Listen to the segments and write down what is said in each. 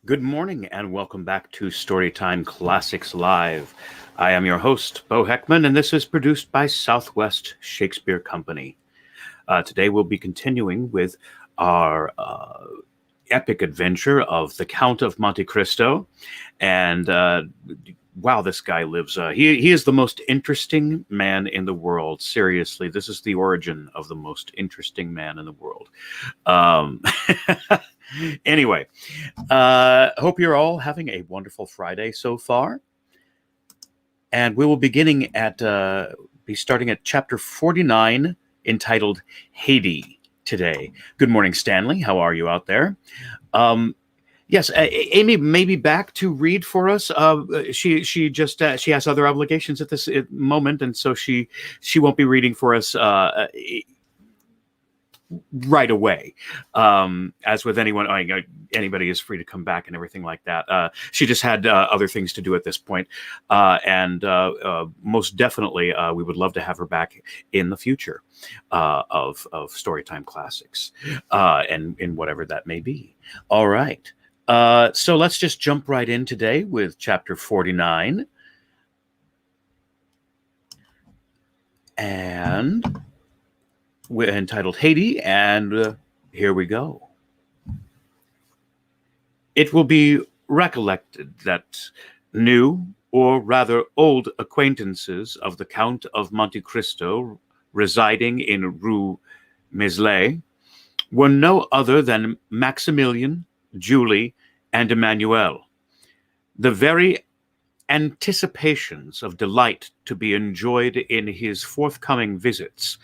Good morning and welcome back to Storytime Classics Live. I am your host, Bo Heckman, and this is produced by Southwest Shakespeare Company. Today we'll be continuing with our epic adventure of the Count of Monte Cristo. And wow, this guy lives. He is the most interesting man in the world. Seriously, this is the origin of the most interesting man in the world. Anyway, hope you're all having a wonderful Friday so far. And we will be starting at chapter 49, entitled Haiti today. Good morning, Stanley. How are you out there? Yes, Amy may be back to read for us. She has other obligations at this moment, and so she won't be reading for us right away. As with anyone, anybody is free to come back and everything like that. She just had other things to do at this point, and most definitely we would love to have her back in the future of Storytime Classics, and in whatever that may be. All right. So let's just jump right in today with chapter 49. And we're entitled Haiti, and here we go. It will be recollected that new, or rather old, acquaintances of the Count of Monte Cristo residing in Rue Meslay were no other than Maximilian, Julie, and Emmanuel. The very anticipations of delight to be enjoyed in his forthcoming visits,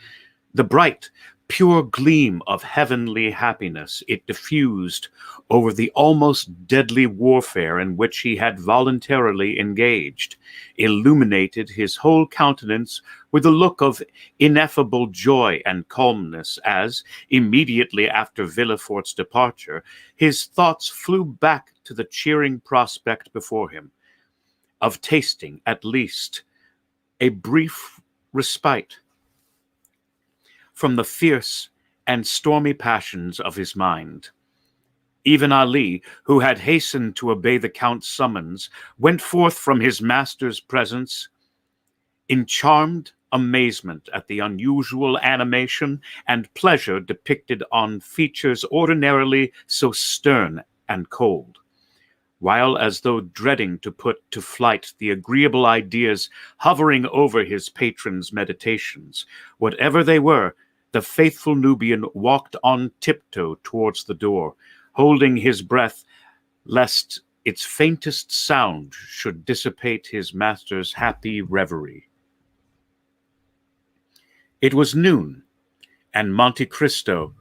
the bright, pure gleam of heavenly happiness it diffused over the almost deadly warfare in which he had voluntarily engaged, illuminated his whole countenance with a look of ineffable joy and calmness as, immediately after Villefort's departure, his thoughts flew back to the cheering prospect before him, of tasting, at least, a brief respite from the fierce and stormy passions of his mind. Even Ali, who had hastened to obey the Count's summons, went forth from his master's presence in charmed amazement at the unusual animation and pleasure depicted on features ordinarily so stern and cold, while, as though dreading to put to flight the agreeable ideas hovering over his patron's meditations, whatever they were, the faithful Nubian walked on tiptoe towards the door, holding his breath lest its faintest sound should dissipate his master's happy reverie. It was noon, and Monte Cristo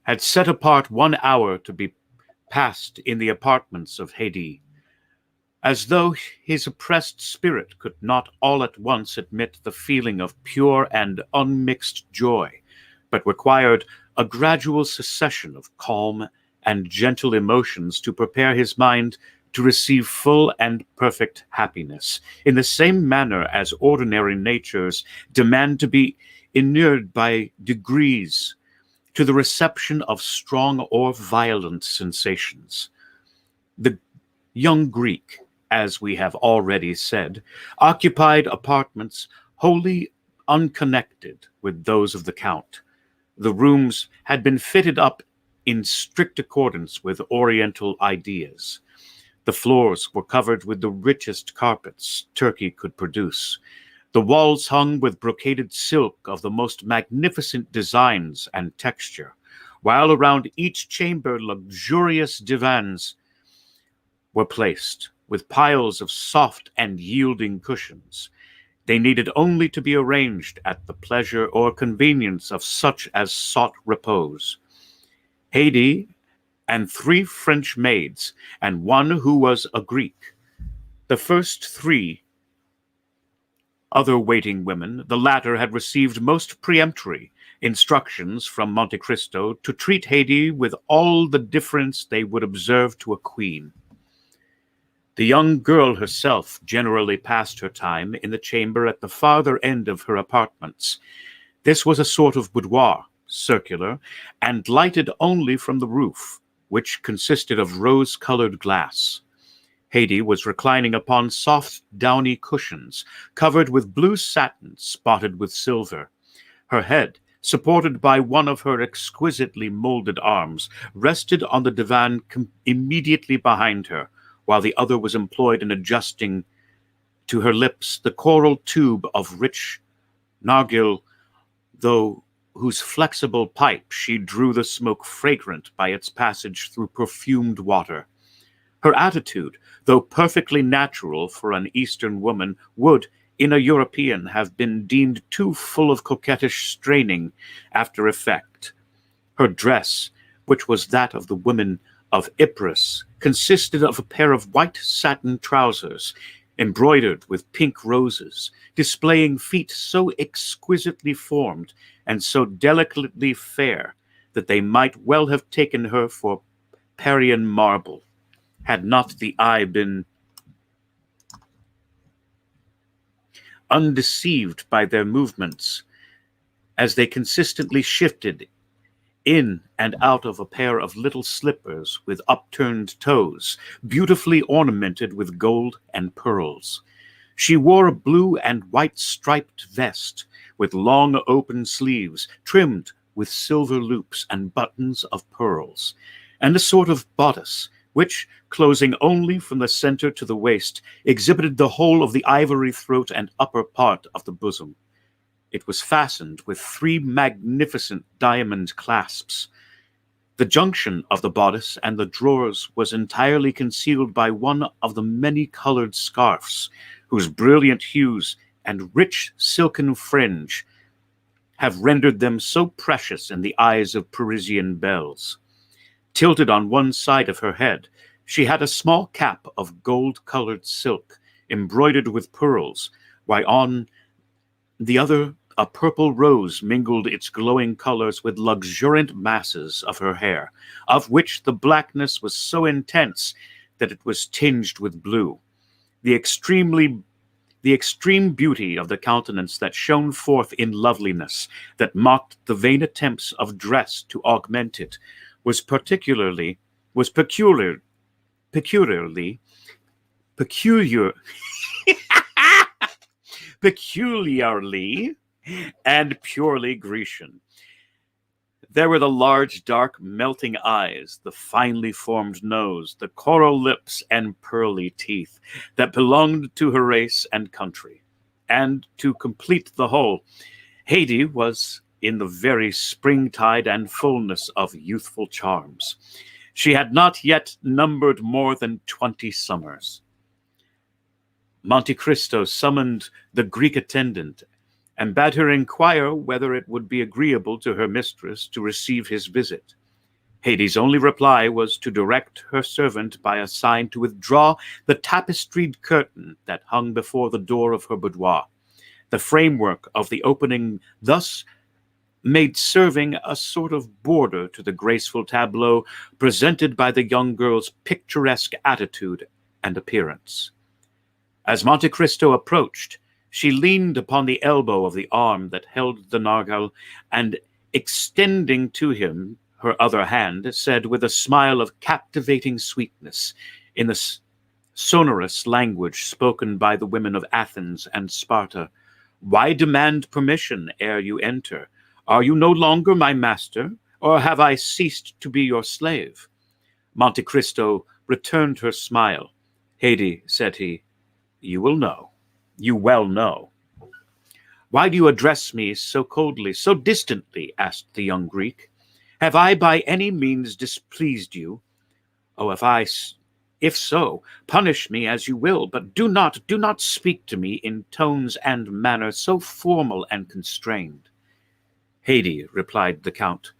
had set apart 1 hour to be passed in the apartments of Haiti, as though his oppressed spirit could not all at once admit the feeling of pure and unmixed joy, but required a gradual succession of calm and gentle emotions to prepare his mind to receive full and perfect happiness, in the same manner as ordinary natures demand to be inured by degrees to the reception of strong or violent sensations. The young Greek, as we have already said, occupied apartments wholly unconnected with those of the Count. The rooms had been fitted up in strict accordance with Oriental ideas. The floors were covered with the richest carpets Turkey could produce. The walls hung with brocaded silk of the most magnificent designs and texture, while around each chamber luxurious divans were placed, with piles of soft and yielding cushions. They needed only to be arranged at the pleasure or convenience of such as sought repose. Haiti and 3 French maids, and 1 who was a Greek. The first 3 other waiting women, the latter had received most peremptory instructions from Monte Cristo to treat Haiti with all the deference they would observe to a queen. The young girl herself generally passed her time in the chamber at the farther end of her apartments. This was a sort of boudoir, circular, and lighted only from the roof, which consisted of rose-colored glass. Haydée was reclining upon soft, downy cushions, covered with blue satin spotted with silver. Her head, supported by one of her exquisitely molded arms, rested on the divan immediately behind her, while the other was employed in adjusting to her lips the coral tube of rich nargil, though whose flexible pipe she drew the smoke fragrant by its passage through perfumed water. Her attitude, though perfectly natural for an Eastern woman, would, in a European, have been deemed too full of coquettish straining after effect. Her dress, which was that of the women of Ypres, consisted of a pair of white satin trousers, embroidered with pink roses, displaying feet so exquisitely formed and so delicately fair that they might well have taken her for Parian marble, had not the eye been undeceived by their movements as they consistently shifted in and out of a pair of little slippers with upturned toes, beautifully ornamented with gold and pearls. She wore a blue and white striped vest with long open sleeves trimmed with silver loops and buttons of pearls, and a sort of bodice which, closing only from the center to the waist, exhibited the whole of the ivory throat and upper part of the bosom. It was fastened with 3 magnificent diamond clasps. The junction of the bodice and the drawers was entirely concealed by one of the many-colored scarfs, whose brilliant hues and rich silken fringe have rendered them so precious in the eyes of Parisian belles. Tilted on one side of her head, she had a small cap of gold-colored silk, embroidered with pearls, while on the other a purple rose mingled its glowing colors with luxuriant masses of her hair, of which the blackness was so intense that it was tinged with blue. The extreme beauty of the countenance that shone forth in loveliness, that mocked the vain attempts of dress to augment it, was peculiarly and purely Grecian. There were the large, dark, melting eyes, the finely formed nose, the coral lips, and pearly teeth that belonged to her race and country. And to complete the whole, Haydée was in the very springtide and fullness of youthful charms. She had not yet numbered more than 20 summers. Monte Cristo summoned the Greek attendant and bade her inquire whether it would be agreeable to her mistress to receive his visit. Haydée's only reply was to direct her servant by a sign to withdraw the tapestried curtain that hung before the door of her boudoir, the framework of the opening thus made serving a sort of border to the graceful tableau presented by the young girl's picturesque attitude and appearance. As Monte Cristo approached, she leaned upon the elbow of the arm that held the narghile, and, extending to him her other hand, said with a smile of captivating sweetness, in the sonorous language spoken by the women of Athens and Sparta, "Why demand permission ere you enter? Are you no longer my master, or have I ceased to be your slave?" Monte Cristo returned her smile. "Haydée," said he, "you will know. You well know." "Why do you address me so coldly, so distantly?" asked the young Greek. "Have I by any means displeased you? Oh, if so, punish me as you will, but do not speak to me in tones and manner so formal and constrained." "Haydée," replied the Count,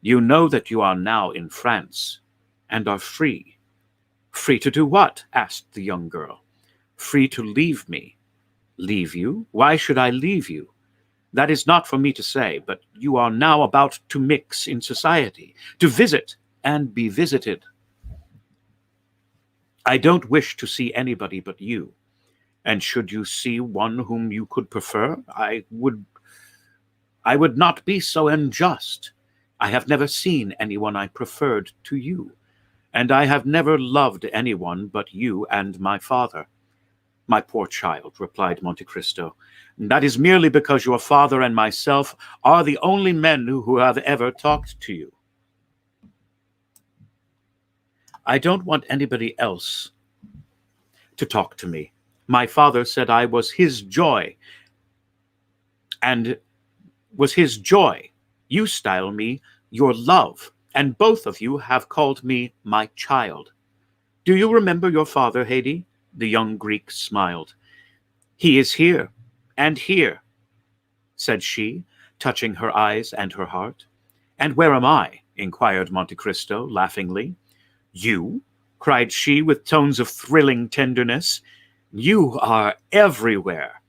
"you know that you are now in France, and are free." "Free to do what?" asked the young girl. "Free to leave me." "Leave you? Why should I leave you?" "That is not for me to say, but you are now about to mix in society, to visit and be visited. I don't wish to see anybody but you, and should you see one whom you could prefer, I would not be so unjust. I have never seen anyone I preferred to you. and I have never loved anyone but you and my father." "My poor child," replied Monte Cristo, "that is merely because your father and myself are the only men who have ever talked to you. I don't want anybody else to talk to me. My father said I was his joy, and was his joy. You style me your love, and both of you have called me my child. Do you remember your father, Haydée?" The young Greek smiled. "He is here, and here," said she, touching her eyes and her heart. "And where am I?" inquired Monte Cristo laughingly. "You?" cried she with tones of thrilling tenderness. "You are everywhere."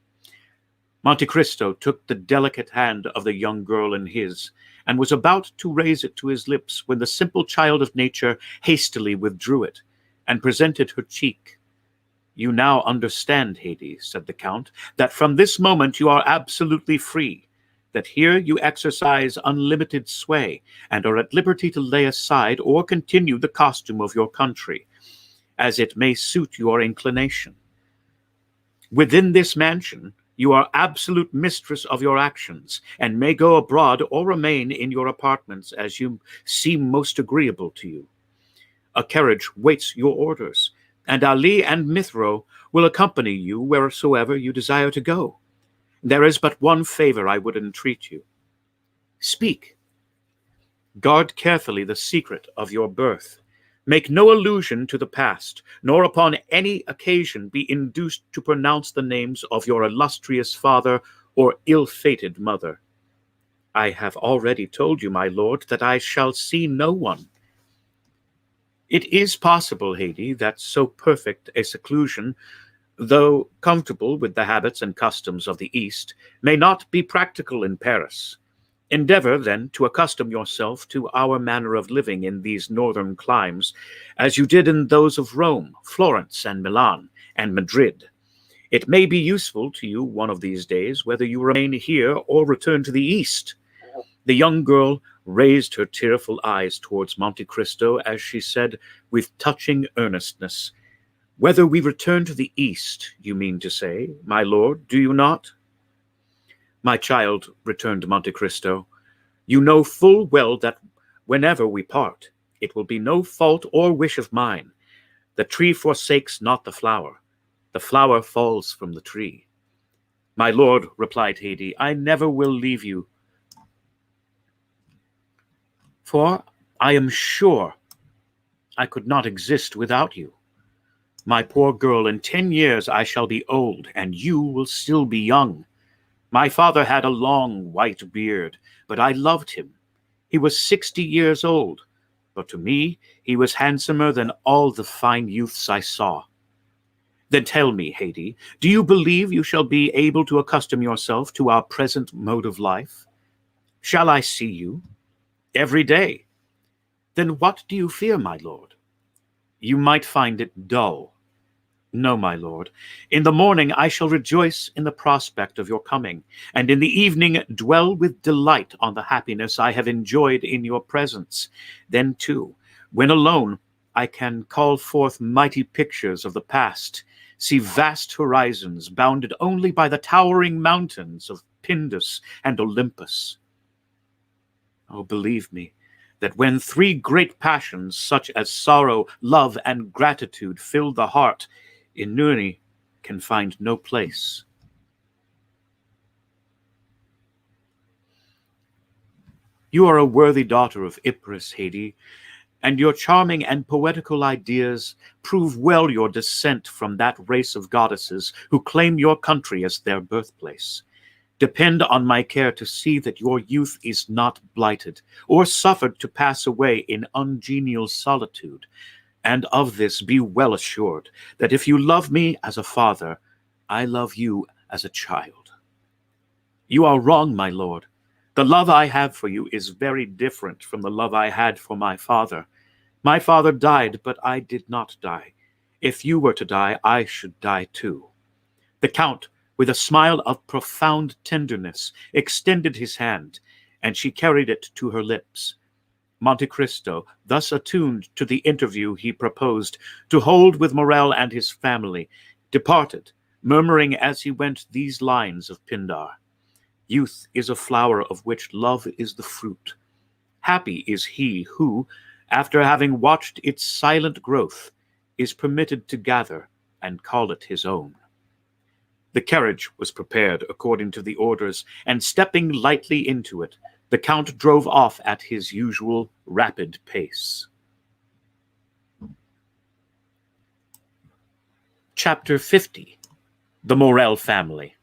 Monte Cristo took the delicate hand of the young girl in his, and was about to raise it to his lips when the simple child of nature hastily withdrew it, and presented her cheek. "You now understand, Haydée," said the Count, "that from this moment you are absolutely free, that here you exercise unlimited sway, and are at liberty to lay aside or continue the costume of your country, as it may suit your inclination. Within this mansion you are absolute mistress of your actions, and may go abroad or remain in your apartments as you seem most agreeable to you. A carriage waits your orders, and Ali and Mithro will accompany you wheresoever you desire to go. There is but one favor I would entreat you. Speak. Guard carefully the secret of your birth. Make no allusion to the past, nor upon any occasion be induced to pronounce the names of your illustrious father or ill-fated mother. I have already told you, my lord, that I shall see no one. It is possible, Haydée, that so perfect a seclusion, though comfortable with the habits and customs of the East, may not be practical in Paris. Endeavor, then, to accustom yourself to our manner of living in these northern climes, as you did in those of Rome, Florence, and Milan, and Madrid. It may be useful to you one of these days, whether you remain here or return to the East." The young girl raised her tearful eyes towards Monte Cristo as she said, with touching earnestness, "Whether we return to the East, you mean to say, my lord, do you not?" "My child," returned Monte Cristo, "you know full well that whenever we part, it will be no fault or wish of mine. The tree forsakes not the flower. The flower falls from the tree." "My lord," replied Haydée, "I never will leave you, for I am sure I could not exist without you. My poor girl, in 10 years I shall be old, and you will still be young. My father had a long white beard, but I loved him. He was 60 years old, but to me he was handsomer than all the fine youths I saw. Then tell me, Haydée, do you believe you shall be able to accustom yourself to our present mode of life? Shall I see you? Every day. Then what do you fear, my lord? You might find it dull. No, my lord. In the morning I shall rejoice in the prospect of your coming, and in the evening dwell with delight on the happiness I have enjoyed in your presence. Then, too, when alone, I can call forth mighty pictures of the past, see vast horizons bounded only by the towering mountains of Pindus and Olympus. Oh, believe me, that when 3 great passions, such as sorrow, love, and gratitude, fill the heart, ennui can find no place. You are a worthy daughter of Ypres, Haydée, and your charming and poetical ideas prove well your descent from that race of goddesses who claim your country as their birthplace. Depend on my care to see that your youth is not blighted, or suffered to pass away in ungenial solitude. And of this be well assured, that if you love me as a father, I love you as a child. You are wrong, my lord. The love I have for you is very different from the love I had for my father. My father died, but I did not die. If you were to die, I should die too." The Count, with a smile of profound tenderness, extended his hand, and she carried it to her lips. Monte Cristo, thus attuned to the interview he proposed to hold with Morrel and his family, departed, murmuring as he went these lines of Pindar: "Youth is a flower of which love is the fruit. Happy is he who, after having watched its silent growth, is permitted to gather and call it his own." The carriage was prepared according to the orders, and stepping lightly into it, the Count drove off at his usual rapid pace. Chapter 50. The Morrel Family.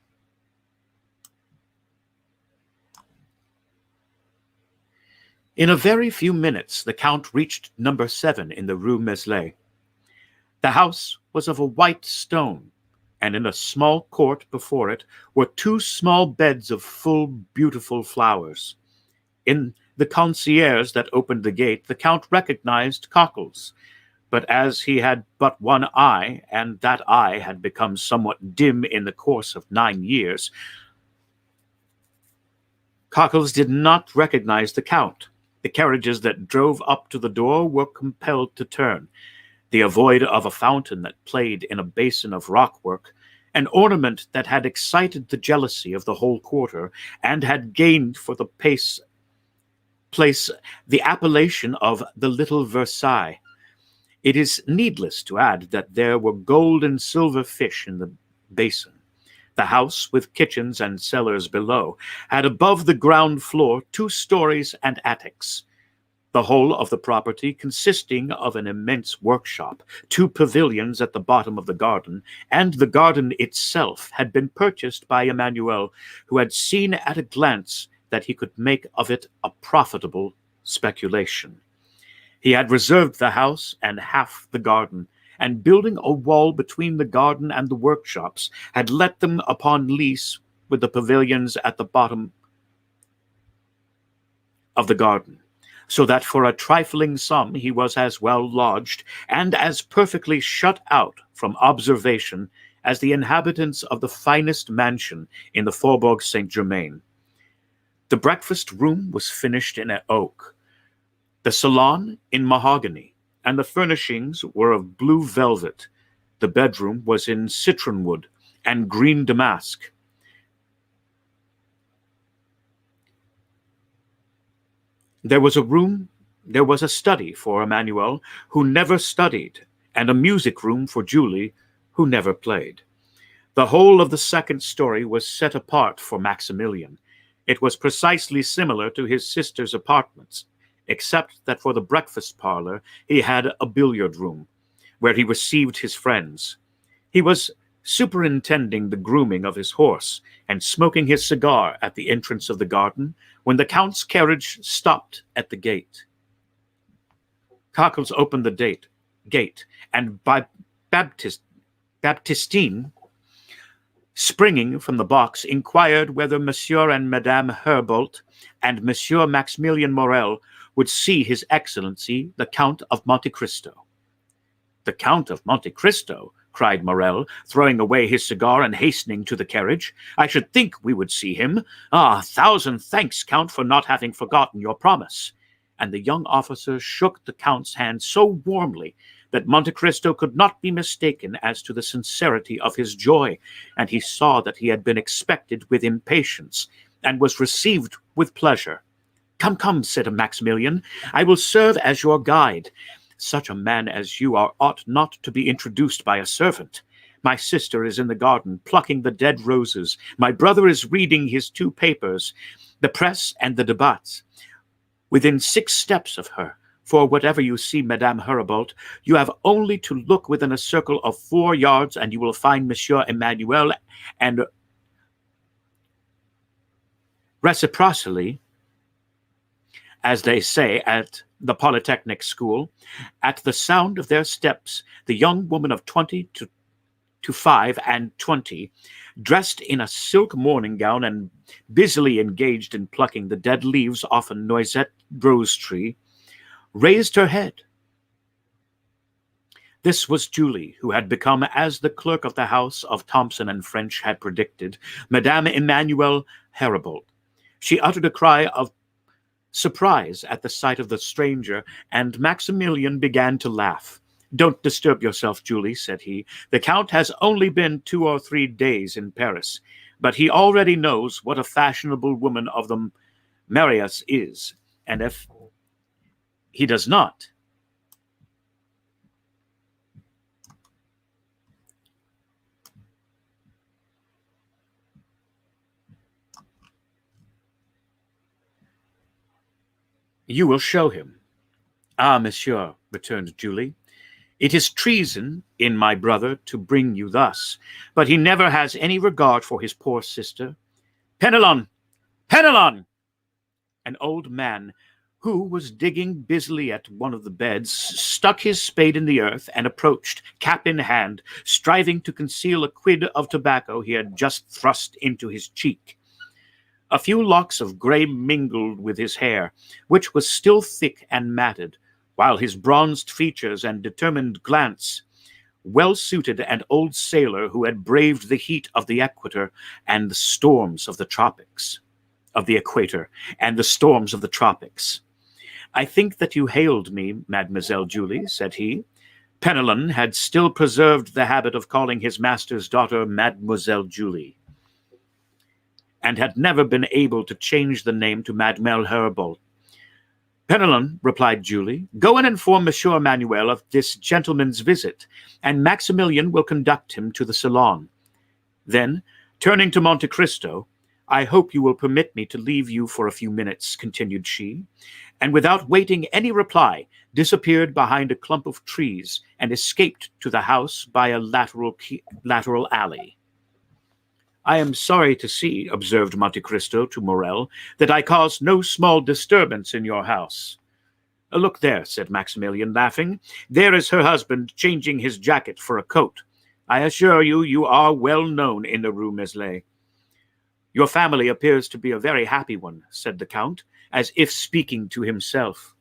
In a very few minutes, the Count reached number 7 in the Rue Meslay. The house was of a white stone, and in a small court before it were 2 small beds of full, beautiful flowers. In the concierge that opened the gate, the Count recognized Cockles, but as he had but one eye, and that eye had become somewhat dim in the course of 9 years, Cockles did not recognize the Count. The carriages that drove up to the door were compelled to turn. The ovoid of a fountain that played in a basin of rockwork, an ornament that had excited the jealousy of the whole quarter, and had gained for the place the appellation of the Little Versailles. It is needless to add that there were gold and silver fish in the basin. The house, with kitchens and cellars below, had above the ground floor 2 stories and attics. The whole of the property consisting of an immense workshop, 2 pavilions at the bottom of the garden, and the garden itself had been purchased by Emmanuel, who had seen at a glance that he could make of it a profitable speculation. He had reserved the house and half the garden, and building a wall between the garden and the workshops, had let them upon lease with the pavilions at the bottom of the garden, so that for a trifling sum he was as well lodged and as perfectly shut out from observation as the inhabitants of the finest mansion in the Faubourg Saint-Germain. The breakfast room was finished in oak, the salon in mahogany, and the furnishings were of blue velvet. The bedroom was in citron wood and green damask. There was a study for Emmanuel, who never studied, and a music room for Julie, who never played. The whole of the second story was set apart for Maximilian. It was precisely similar to his sister's apartments, except that for the breakfast parlor he had a billiard room, where he received his friends. He was superintending the grooming of his horse and smoking his cigar at the entrance of the garden when the Count's carriage stopped at the gate. Cockles opened the gate, and by Baptistine, springing from the box, inquired whether Monsieur and Madame Herbolt and Monsieur Maximilian Morrel would see His Excellency, the Count of Monte Cristo. "The Count of Monte Cristo?" cried Morrel, throwing away his cigar and hastening to the carriage. "I should think we would see him. Ah, 1,000 thanks, Count, for not having forgotten your promise." And the young officer shook the Count's hand so warmly that Monte Cristo could not be mistaken as to the sincerity of his joy, and he saw that he had been expected with impatience, and was received with pleasure. "Come, come," said Maximilian, "I will serve as your guide. Such a man as you are ought not to be introduced by a servant. My sister is in the garden, plucking the dead roses. My brother is reading his 2 papers, the Press and the Débats, within 6 steps of her. For whatever you see Madame Herbolt, you have only to look within a circle of 4 yards, and you will find Monsieur Emmanuel, and reciprocally, as they say at the Polytechnic School, at the sound of their steps, the young woman of 20 to 5 and 20, dressed in a silk morning gown and busily engaged in plucking the dead leaves off a noisette rose tree, raised her head. This was Julie, who had become, as the clerk of the house of Thompson and French had predicted, Madame Emmanuel Herbolt. She uttered a cry of surprise at the sight of the stranger, and Maximilian began to laugh. "Don't disturb yourself, Julie," said he. "The Count has only been 2 or 3 days in Paris, but he already knows what a fashionable woman of the Marius is, and if he does not, you will show him." "Ah, monsieur," returned Julie, "it is treason in my brother to bring you thus, but he never has any regard for his poor sister. Penelon! Penelon!" An old man who was digging busily at one of the beds stuck his spade in the earth and approached, cap in hand, striving to conceal a quid of tobacco he had just thrust into his cheek. A few locks of grey mingled with his hair, which was still thick and matted, while his bronzed features and determined glance, well-suited an old sailor who had braved the heat of the equator and the storms of the tropics. "I think that you hailed me, Mademoiselle Julie," said he. Penelon had still preserved the habit of calling his master's daughter Mademoiselle Julie, and had never been able to change the name to Mademoiselle Herbold. "Penelon," replied Julie, "go and inform Monsieur Emmanuel of this gentleman's visit, and Maximilian will conduct him to the salon." Then, turning to Monte Cristo, "I hope you will permit me to leave you for a few minutes," continued she, and without waiting any reply, disappeared behind a clump of trees and escaped to the house by a lateral alley. "I am sorry to see," observed Monte Cristo to Morrel, "that I caused no small disturbance in your house." "Look there," said Maximilian, laughing. "There is her husband changing his jacket for a coat. I assure you, you are well known in the Rue Meslay." "Your family appears to be a very happy one," said the Count, as if speaking to himself.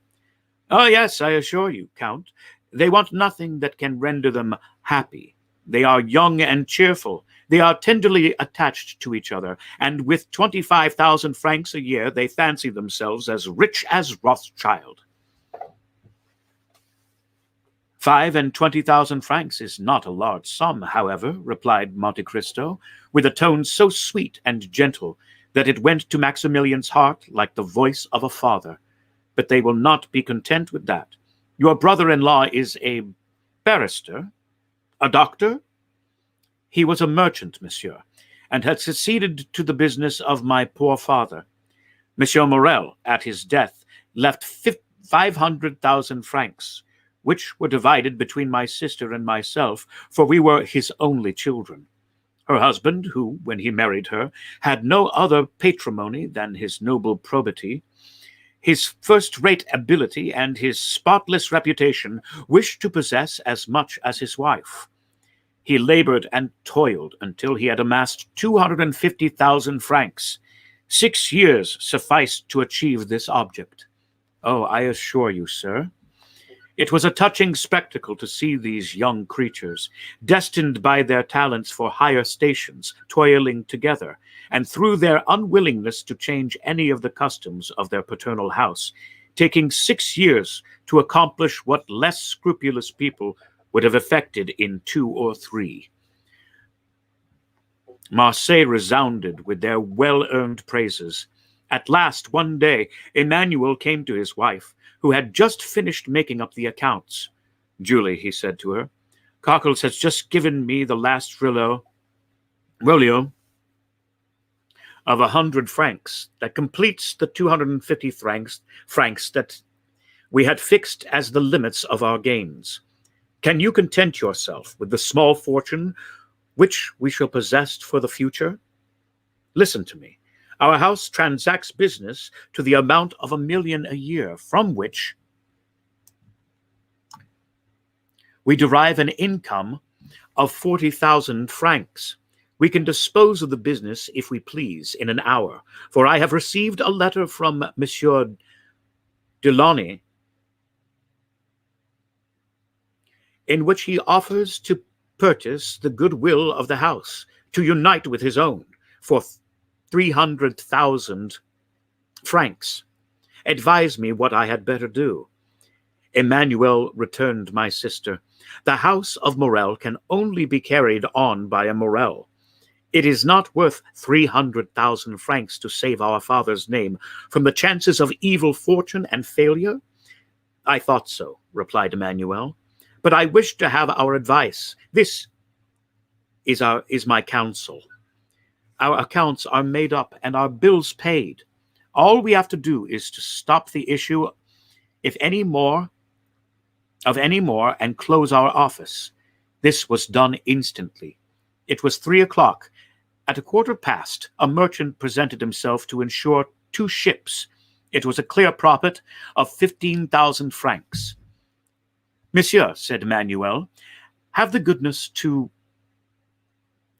"Oh, yes, I assure you, Count. They want nothing that can render them happy. They are young and cheerful. They are tenderly attached to each other, and with 25,000 francs a year they fancy themselves as rich as Rothschild." 25,000 francs is not a large sum, however," replied Monte Cristo, with a tone so sweet and gentle that it went to Maximilian's heart like the voice of a father. "But they will not be content with that. Your brother-in-law is a barrister? A doctor?" "He was a merchant, monsieur, and had succeeded to the business of my poor father. Monsieur Morrel, at his death, left 500,000 francs, which were divided between my sister and myself, for we were his only children. Her husband, who, when he married her, had no other patrimony than his noble probity, his first-rate ability, and his spotless reputation, wished to possess as much as his wife. He labored and toiled until he had amassed 250,000 francs. 6 years sufficed to achieve this object. Oh, I assure you, sir, it was a touching spectacle to see these young creatures, destined by their talents for higher stations, toiling together, and through their unwillingness to change any of the customs of their paternal house, taking 6 years to accomplish what less scrupulous people would have effected in 2 or 3. Marseille resounded with their well-earned praises. At last, one day, Emmanuel came to his wife, who had just finished making up the accounts. "Julie," he said to her, "Cockles has just given me the last folio of 100 francs that completes the 250 francs that we had fixed as the limits of our gains. Can you content yourself with the small fortune which we shall possess for the future? Listen to me. Our house transacts business to the amount of 1,000,000 a year, from which we derive an income of 40,000 francs. We can dispose of the business, if we please, in an hour, for I have received a letter from Monsieur Delaunay, in which he offers to purchase the goodwill of the house, to unite with his own, for 300,000 francs. Advise me what I had better do." "Emmanuel," returned my sister, "the house of Morel can only be carried on by a Morel. It is not worth 300,000 francs to save our father's name from the chances of evil fortune and failure." "I thought so," replied Emmanuel, "but I wish to have our advice. This is my counsel. Our accounts are made up and our bills paid. All we have to do is to stop the issue of any more, and close our office." This was done instantly. It was 3 o'clock. At 1/4 past, a merchant presented himself to insure 2 ships. It was a clear profit of 15,000 francs. "Monsieur," said Emmanuel, "have the goodness to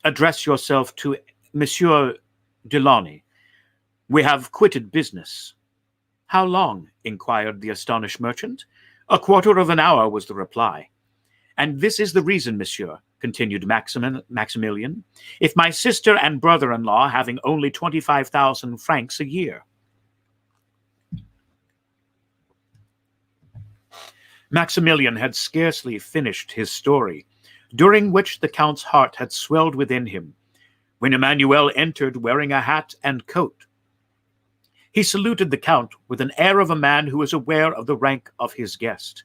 address yourself to Monsieur Delaunay. We have quitted business." "How long?" inquired the astonished merchant. "A quarter of an hour," was the reply. "And this is the reason, monsieur," continued Maximilian, "if my sister and brother-in-law having only 25,000 francs a year." Maximilian had scarcely finished his story, during which the Count's heart had swelled within him, when Emmanuel entered wearing a hat and coat. He saluted the Count with an air of a man who is aware of the rank of his guest.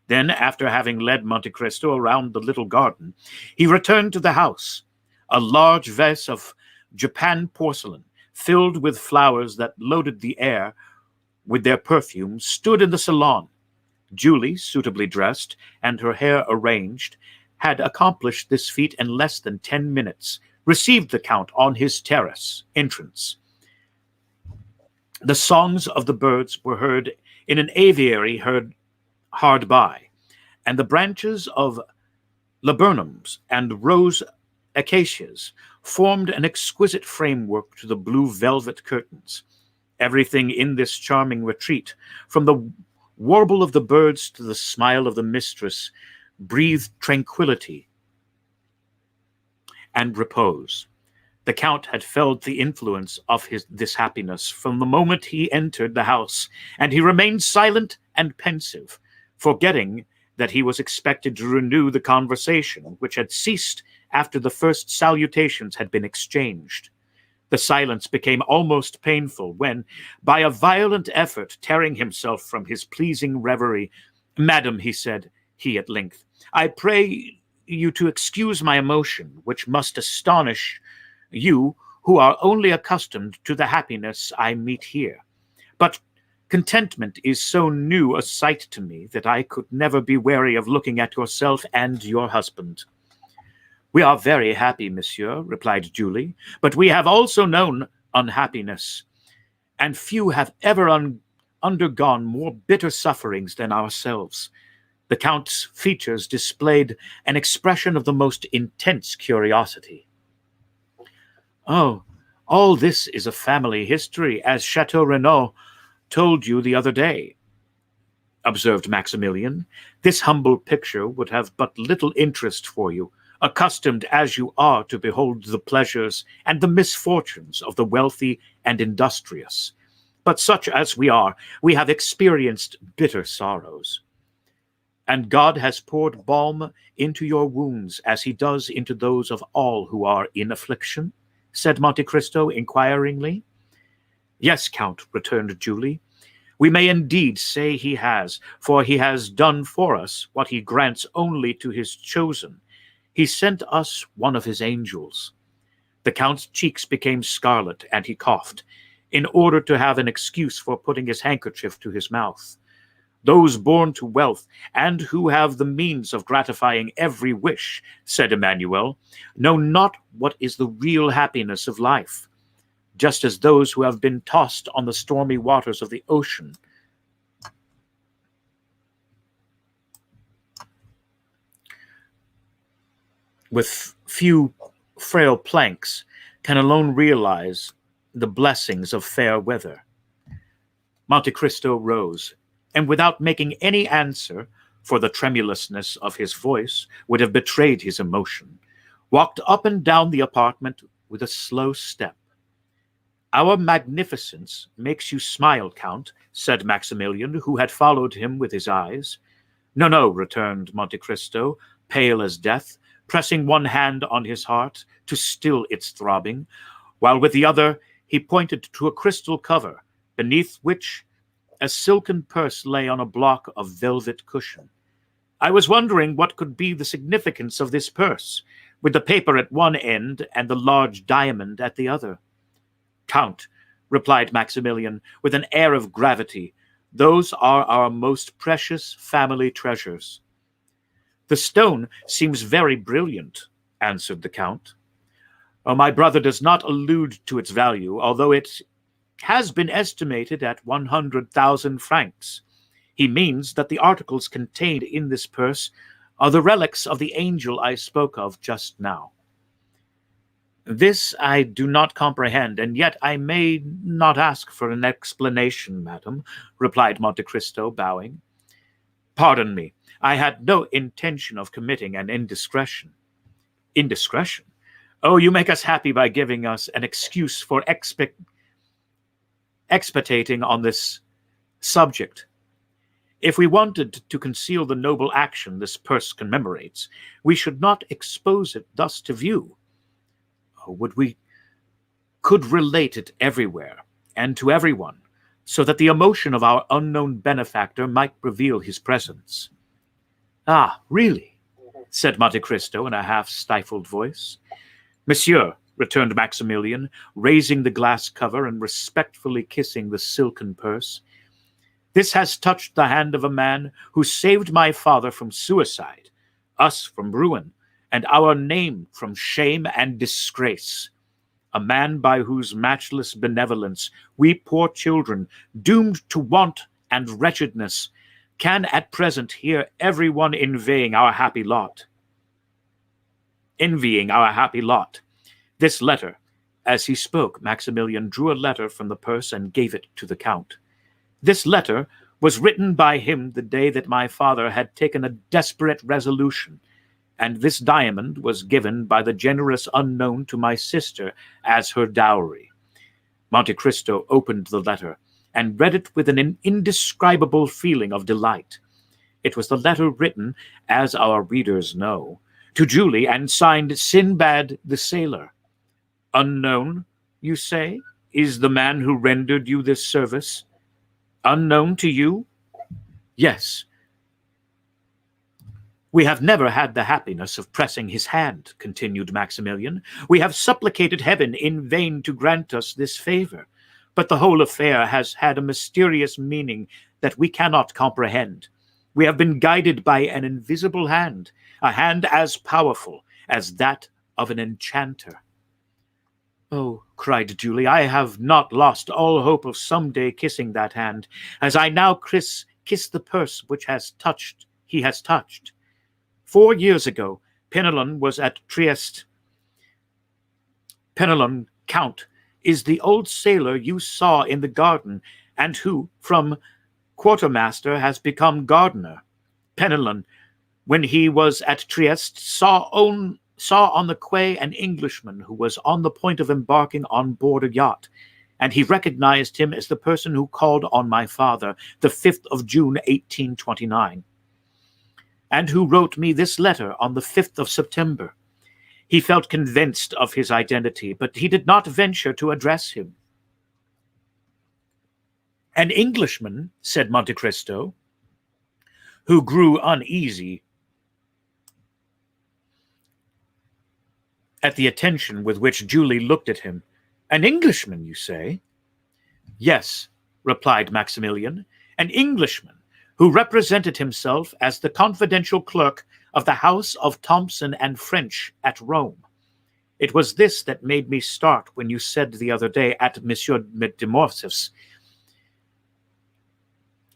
Then, after having led Monte Cristo around the little garden, he returned to the house. A large vase of Japan porcelain, filled with flowers that loaded the air with their perfume, stood in the salon. Julie, suitably dressed and her hair arranged, had accomplished this feat in less than 10 minutes, received the Count on his terrace entrance. The songs of the birds were heard in an aviary hard by, and the branches of laburnums and rose acacias formed an exquisite framework to the blue velvet curtains. Everything in this charming retreat, from the warble of the birds to the smile of the mistress, breathed tranquility and repose. The Count had felt the influence of this happiness from the moment he entered the house, and he remained silent and pensive, forgetting that he was expected to renew the conversation, which had ceased after the first salutations had been exchanged. The silence became almost painful when, by a violent effort tearing himself from his pleasing reverie, "Madam," he said, at length, "I pray you to excuse my emotion, which must astonish you who are only accustomed to the happiness I meet here. But contentment is so new a sight to me that I could never be weary of looking at yourself and your husband." "We are very happy, monsieur," replied Julie, "but we have also known unhappiness, and few have ever undergone more bitter sufferings than ourselves." The Count's features displayed an expression of the most intense curiosity. "Oh, all this is a family history, as Chateau Renaud told you the other day," observed Maximilian. "This humble picture would have but little interest for you, accustomed as you are to behold the pleasures and the misfortunes of the wealthy and industrious. But such as we are, we have experienced bitter sorrows. And God has poured balm into your wounds as he does into those of all who are in affliction?" said Monte Cristo inquiringly. "Yes, Count," returned Julie. "We may indeed say he has, for he has done for us what he grants only to his chosen. He sent us one of his angels." The Count's cheeks became scarlet, and he coughed, in order to have an excuse for putting his handkerchief to his mouth. "Those born to wealth, and who have the means of gratifying every wish," said Emmanuel, "know not what is the real happiness of life, just as those who have been tossed on the stormy waters of the ocean with few frail planks can alone realize the blessings of fair weather." Monte Cristo rose, and without making any answer, for the tremulousness of his voice would have betrayed his emotion, walked up and down the apartment with a slow step. Our magnificence makes you smile, Count, said Maximilian, who had followed him with his eyes. No, no, returned Monte Cristo, pale as death, pressing one hand on his heart to still its throbbing, while with the other he pointed to a crystal cover, beneath which a silken purse lay on a block of velvet cushion. I was wondering what could be the significance of this purse, with the paper at one end and the large diamond at the other. Count, replied Maximilian, with an air of gravity, those are our most precious family treasures. The stone seems very brilliant, answered the Count. Oh, my brother does not allude to its value, although it has been estimated at 100,000 francs. He means that the articles contained in this purse are the relics of the angel I spoke of just now. This I do not comprehend, and yet I may not ask for an explanation, madam, replied Monte Cristo, bowing. Pardon me, I had no intention of committing an indiscretion. Indiscretion? Oh, you make us happy by giving us an excuse for expatiating on this subject. If we wanted to conceal the noble action this purse commemorates, we should not expose it thus to view. We could relate it everywhere and to everyone, so that the emotion of our unknown benefactor might reveal his presence. Ah, really? Said Monte Cristo in a half-stifled voice. Monsieur, returned Maximilian, raising the glass cover and respectfully kissing the silken purse, this has touched the hand of a man who saved my father from suicide, us from ruin, and our name from shame and disgrace. A man by whose matchless benevolence we poor children, doomed to want and wretchedness, can at present hear everyone envying our happy lot. This letter, as he spoke, Maximilian drew a letter from the purse and gave it to the Count. This letter was written by him the day that my father had taken a desperate resolution, and this diamond was given by the generous unknown to my sister as her dowry. Monte Cristo opened the letter and read it with an indescribable feeling of delight. It was the letter written, as our readers know, to Julie and signed Sinbad the Sailor. Unknown, you say, is the man who rendered you this service? Unknown to you? Yes. We have never had the happiness of pressing his hand, continued Maximilian. We have supplicated heaven in vain to grant us this favor, but the whole affair has had a mysterious meaning that we cannot comprehend. We have been guided by an invisible hand, a hand as powerful as that of an enchanter. Oh, cried Julie, I have not lost all hope of some day kissing that hand, as I now kiss the purse which he has touched. 4 years ago, Penelon was at Trieste. Penelon, Count, is the old sailor you saw in the garden, and who, from quartermaster, has become gardener. Penelon, when he was at Trieste, saw on the quay an Englishman who was on the point of embarking on board a yacht, and he recognized him as the person who called on my father the 5th of June, 1829, and who wrote me this letter on the 5th of September. He felt convinced of his identity, but he did not venture to address him. An Englishman, said Monte Cristo, who grew uneasy at the attention with which Julie looked at him. An Englishman, you say? Yes, replied Maximilian, an Englishman who represented himself as the confidential clerk of the house of Thomson and French at Rome. It was this that made me start when you said the other day at Monsieur de Morcerf's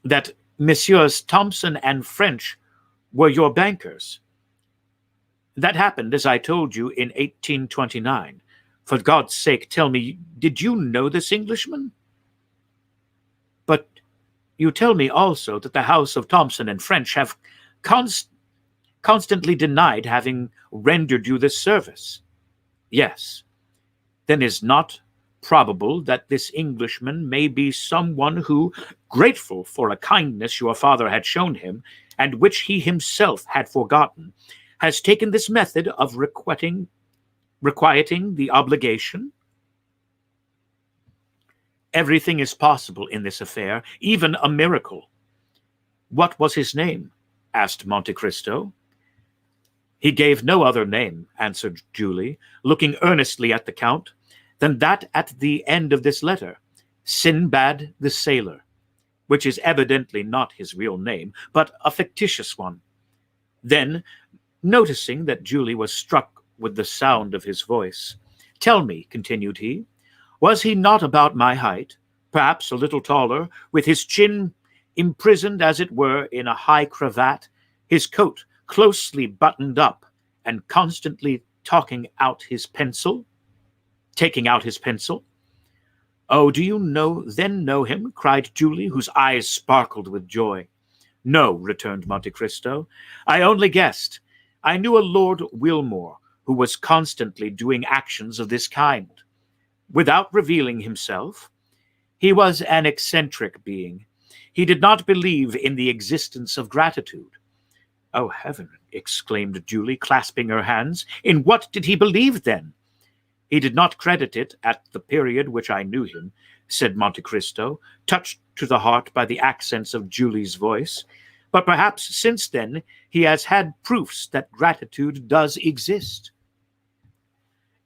that Messieurs Thomson and French were your bankers. That happened, as I told you, in 1829. For God's sake, tell me, did you know this Englishman? But you tell me also that the house of Thomson and French have constantly denied having rendered you this service. Yes. Then is not probable that this Englishman may be someone who, grateful for a kindness your father had shown him, and which he himself had forgotten, has taken this method of requiting the obligation? Everything is possible in this affair, even a miracle. What was his name? Asked Monte Cristo. He gave no other name, answered Julie, looking earnestly at the Count, than that at the end of this letter, Sinbad the Sailor, which is evidently not his real name, but a fictitious one. Then, noticing that Julie was struck with the sound of his voice, "Tell me," continued he, "was he not about my height, perhaps a little taller, with his chin imprisoned, as it were, in a high cravat, his coat closely buttoned up, and constantly taking out his pencil? Oh, do you know him?" cried Julie, whose eyes sparkled with joy. "No," returned Monte Cristo. "I only guessed. I knew a Lord Wilmore, who was constantly doing actions of this kind." "Without revealing himself?" "He was an eccentric being. He did not believe in the existence of gratitude." "Oh, heaven!" exclaimed Julie, clasping her hands. "In what did he believe, then?" "He did not credit it at the period which I knew him," said Monte Cristo, touched to the heart by the accents of Julie's voice. "But perhaps since then he has had proofs that gratitude does exist."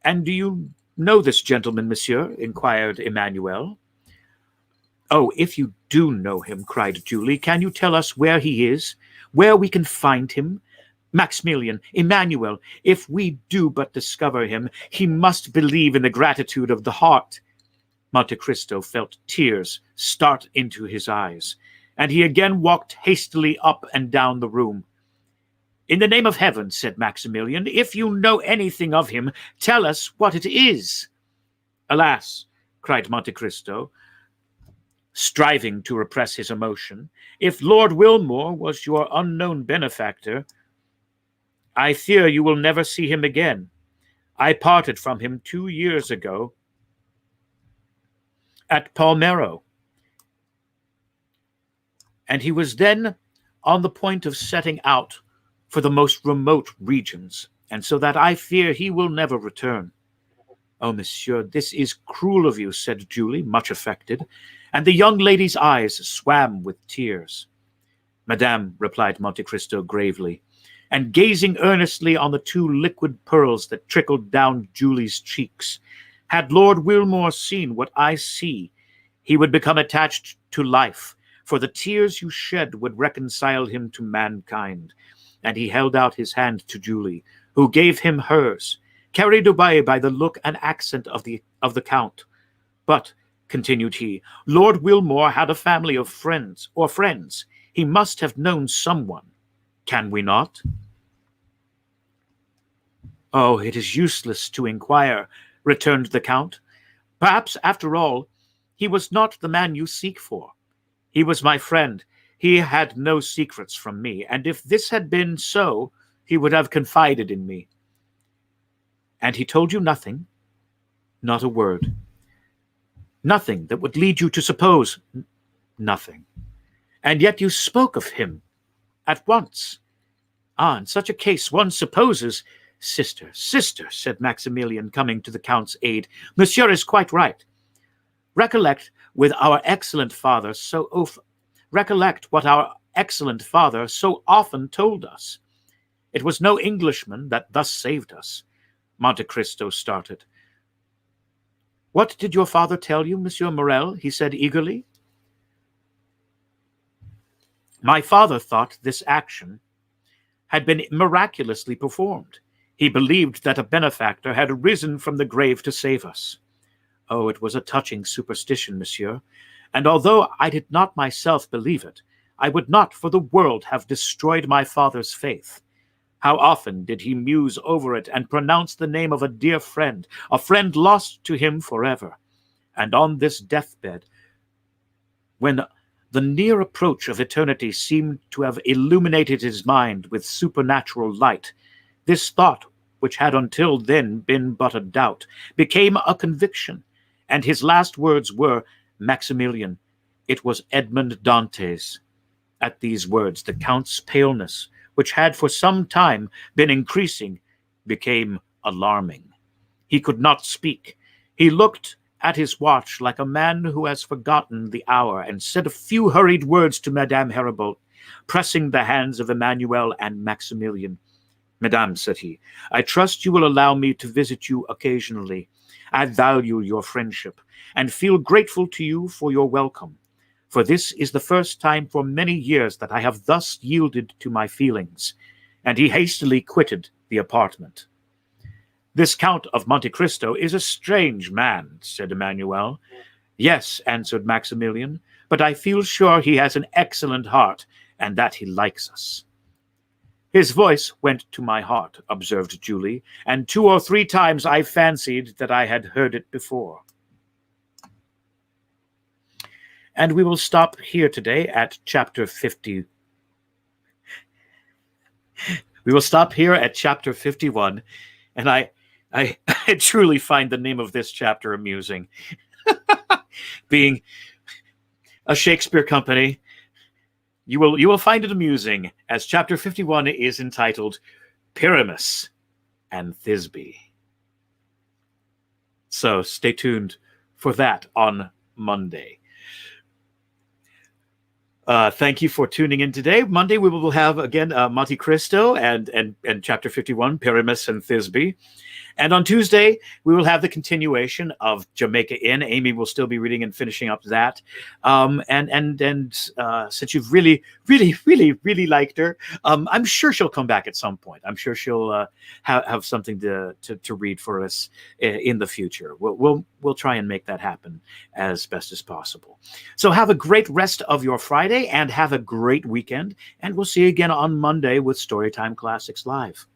"And do you know this gentleman, monsieur?" inquired Emmanuel. "Oh, if you do know him," cried Julie, "can you tell us where he is, where we can find him? Maximilian, Emmanuel, if we do but discover him, he must believe in the gratitude of the heart." Monte Cristo felt tears start into his eyes, and he again walked hastily up and down the room. "In the name of heaven," said Maximilian, "if you know anything of him, tell us what it is." "Alas," cried Monte Cristo, striving to repress his emotion, "if Lord Wilmore was your unknown benefactor, I fear you will never see him again. I parted from him 2 years ago at Palmero, and he was then on the point of setting out for the most remote regions, and so that I fear he will never return." "Oh, monsieur, this is cruel of you," said Julie, much affected, and the young lady's eyes swam with tears. "Madame," replied Monte Cristo gravely, and gazing earnestly on the 2 liquid pearls that trickled down Julie's cheeks, "had Lord Wilmore seen what I see, he would become attached to life, for the tears you shed would reconcile him to mankind." And he held out his hand to Julie, who gave him hers, carried away by the look and accent of the Count. "But," continued he, "Lord Wilmore had a family of friends. He must have known someone. Can we not?" "Oh, it is useless to inquire," returned the Count. "Perhaps, after all, he was not the man you seek for. He was my friend. He had no secrets from me, and if this had been so, he would have confided in me." "And he told you nothing?" "Not a word." "Nothing that would lead you to suppose—" "Nothing." "And yet you spoke of him at once." "Ah, in such a case one supposes—" Sister, said Maximilian, coming to the Count's aid, "Monsieur is quite right. Recollect what our excellent father so often told us. It was no Englishman that thus saved us." Monte Cristo started. "What did your father tell you, Monsieur Morrel?" he said eagerly. "My father thought this action had been miraculously performed. He believed that a benefactor had arisen from the grave to save us. Oh, it was a touching superstition, monsieur, and although I did not myself believe it, I would not for the world have destroyed my father's faith. How often did he muse over it and pronounce the name of a dear friend, a friend lost to him forever. And on this deathbed, when the near approach of eternity seemed to have illuminated his mind with supernatural light, this thought, which had until then been but a doubt, became a conviction, and his last words were, Maximilian. It was Edmond Dantes. At these words, the Count's paleness, which had for some time been increasing, became alarming. He could not speak. He looked at his watch like a man who has forgotten the hour, and said a few hurried words to Madame Haribolt, pressing the hands of Emmanuel and Maximilian. Madame, said he, I trust you will allow me to visit you occasionally. I value your friendship, and feel grateful to you for your welcome, for this is the first time for many years that I have thus yielded to my feelings. And he hastily quitted the apartment. This Count of Monte Cristo is a strange man, said Emmanuel. Yes, answered Maximilian, but I feel sure he has an excellent heart, and that he likes us. His voice went to my heart, observed Julie, and 2 or 3 times I fancied that I had heard it before. And we will stop here today at chapter 50. We will stop here at chapter 51, and I truly find the name of this chapter amusing. Being a Shakespeare company, you will find it amusing, as chapter 51 is entitled Pyramus and Thisbe. So stay tuned for that on Monday. Thank you for tuning in today. Monday we will have again Monte Cristo and chapter 51, Pyramus and Thisbe. And on Tuesday, we will have the continuation of Jamaica Inn. Amy will still be reading and finishing up that. And since you've really liked her, I'm sure she'll come back at some point. I'm sure she'll have something to read for us in the future. We'll try and make that happen as best as possible. So have a great rest of your Friday and have a great weekend. And we'll see you again on Monday with Storytime Classics Live.